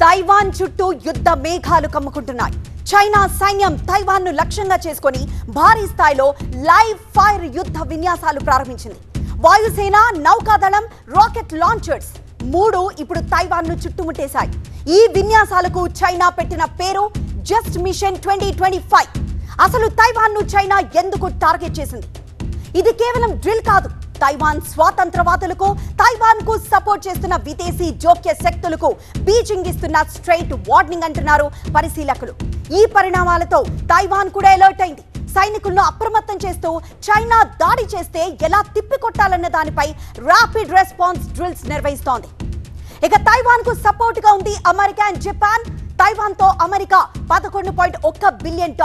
Taiwan చుట్టూ యుద్ధ మేఘాలు కమ్ముకుంటున్నాయి. చైనా సైన్యం తైవాన్ ను లక్ష్యంగా చేసుకొని భారీ స్థాయిలో లైవ్ ఫైర్ యుద్ధ విన్యాసాలు ప్రారంభించింది. వాయుసేన, నౌకాదళం, రాకెట్ లాంచర్స్ మూడు ఇప్పుడు తైవాన్ ను చుట్టుముట్టేశాయి. ఈ విన్యాసాలకు చైనా పెట్టిన పేరు జస్ట్ మిషన్ 2025. అసలు తైవాన్ ను చైనా ఎందుకు టార్గెట్ చేసింది? ఇది కేవలం డ్రిల్ కాదు. తైవాన్ స్వాతంత్రవాదులకు, తైవాన్ కు సపోర్ట్ చేస్తున్న విదేశీ జోక్య శక్తులకు బీజింగ్ ఇస్తున్న స్ట్రైట్ వార్నింగ్ అంటున్నారు పరిశీలకులు. ఈ పరిణామాలతో తైవాన్ కూడా అలర్ట్ అయింది. సైనికులను అప్రమత్తం చేస్తూ చైనా దాడి చేస్తే ఎలా తిప్పికొట్టాలన్న దానిపై ర్యాపిడ్ రెస్పాన్స్ డ్రిల్స్ నిర్వహిస్తోంది. ఇక తైవాన్ కు సపోర్ట్ గా ఉంది అమెరికా అండ్ జపాన్. తైవాన్ తో అమెరికా $11.1 బిలియన్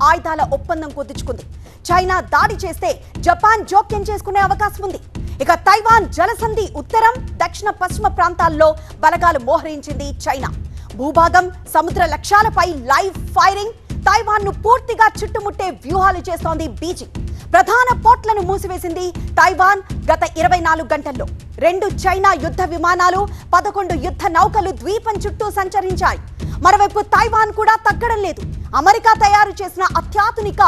ఆయుధాల ఒప్పందం కుదుర్చుకుంది. చైనా దాడి చేస్తే జపాన్ జోక్యం చేసుకునే అవకాశం ఉంది. ఇక తైవాన్ జలసంధి ఉత్తరం, దక్షిణ, పశ్చిమ ప్రాంతాల్లో బలగాలు మోహరించింది చైనా. భూభాగం, సముద్ర లక్ష్యాలపై లైవ్ ఫైరింగ్, తైవాన్ ను పూర్తిగా చుట్టుముట్టే వ్యూహాలు చేస్తోంది బీజింగ్. ప్రధాన పోర్ట్లను మూసివేసింది తైవాన్. గత 24 గంటల్లో 2 చైనా యుద్ధ విమానాలు, 11 యుద్ధ నౌకలు ద్వీపం చుట్టూ సంచరించాయి. మరోవైపు తైవాన్ కూడా తగ్గడం లేదు. అమెరికా తయారు చేసిన అత్యాధునిక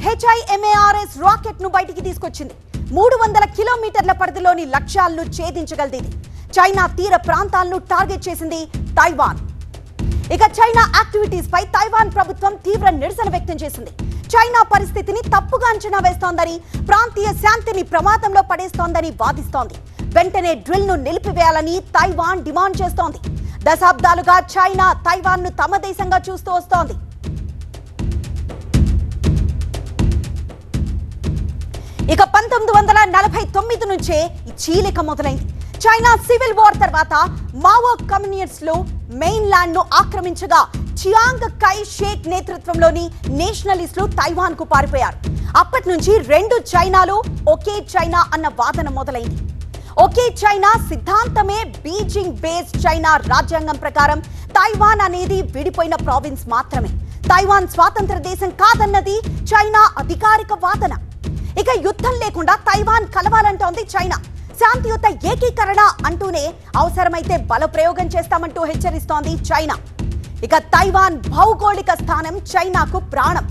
HIMARS రాకెట్ ను బయటికి తీసుకొచ్చింది. 300 కిలోమీటర్ల పరిధిలోని లక్ష్యాలను ఛేదించగలది. చైనా తీర ప్రాంతాలను టార్గెట్ చేసింది తైవాన్. ఇక చైనా యాక్టివిటీస్ పై తైవాన్ ప్రభుత్వం తీవ్ర నిరసన వ్యక్తం చేసింది. చైనా పరిస్థితిని తప్పుగా అంచనా వేస్తోందని, ప్రాంతీయ శాంతిని ప్రమాదంలో పడేస్తోందని వాదిస్తోంది. వెంటనే డ్రిల్ ను నిలిపివేయాలని తైవాన్ డిమాండ్ చేస్తోంది. దశాబ్దాలుగా చైనా తైవాన్ ను తమ దేశంగా చూస్తూ వస్తోంది. ఇక 1949 నుంచే ఈ చీలిక మొదలైంది. చైనా సివిల్ వార్ తర్వాత మావో కమ్యూనిస్టులు మెయిన్ ల్యాండ్ ను ఆక్రమించగా చియాంగ్ కై షేక్ నేతృత్వంలోని నేషనలిస్టులు తైవాన్ కు పారిపోయారు. అప్పటి నుంచి 2 చైనాలు, ఒకే చైనా అన్న వాదన మొదలైంది. ఒకే చైనా సిద్ధాంతమే బీజింగ్ బేస్ చైనా రాజ్యాంగం ప్రకారం తైవాన్ అనేది విడిపోయిన ప్రావిన్స్ మాత్రమే. తైవాన్ స్వాతంత్ర దేశం కాదన్నది చైనా అధికారిక వాదన. ఇక యుద్ధం లేకుండా తైవాన్ కలవాలంటోంది చైనా. శాంతియుత ఏకీకరణ అంటూనే అవసరమైతే బల ప్రయోగం చేస్తామంటూ హెచ్చరిస్తోంది చైనా. ఇక తైవాన్ భౌగోళిక స్థానం చైనాకు ప్రాణం.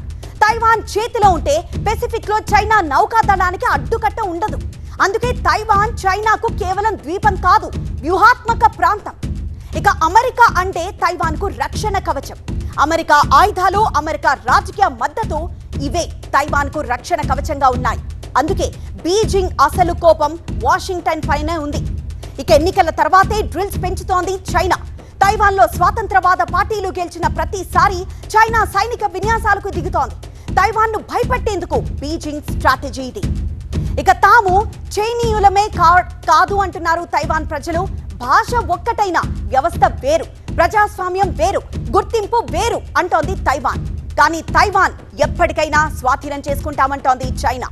తైవాన్ చేతిలో ఉంటే పెసిఫిక్ లో చైనా నౌకాదళానికి అడ్డుకట్ట ఉండదు. అందుకే తైవాన్ చైనాకు కేవలం ద్వీపం కాదు, వ్యూహాత్మక ప్రాంతం. ఇక అమెరికా అంటే తైవాన్ కు రక్షణ కవచం. అమెరికా ఆయుధాలు, అమెరికా రాజకీయ మద్దతు ఇవే తైవాన్ కు రక్షణ కవచంగా ఉన్నాయి. అందుకే బీజింగ్ అసలు కోపం వాషింగ్టన్ పైనే ఉంది. ఇక ఎన్నికల తర్వాతే డ్రిల్స్ పెంచుతోంది చైనా. తైవాన్ లో స్వాతంత్రవాద పార్టీలు గెలిచిన ప్రతిసారి చైనా సైనిక విన్యాసాలకు దిగుతోంది. తైవాన్ ను భయపెట్టేందుకు బీజింగ్ స్ట్రాటజీ ఇది. ఇక తాము చైనీయులమే కాదు అంటున్నారు తైవాన్ ప్రజలు. భాష ఒక్కటైన వ్యవస్థ వేరు, ప్రజాస్వామ్యం వేరు, గుర్తింపు వేరు అంటోంది తైవాన్. కానీ తైవాన్ ఎప్పటికైనా స్వాధీనం చేసుకుంటామంటోంది చైనా.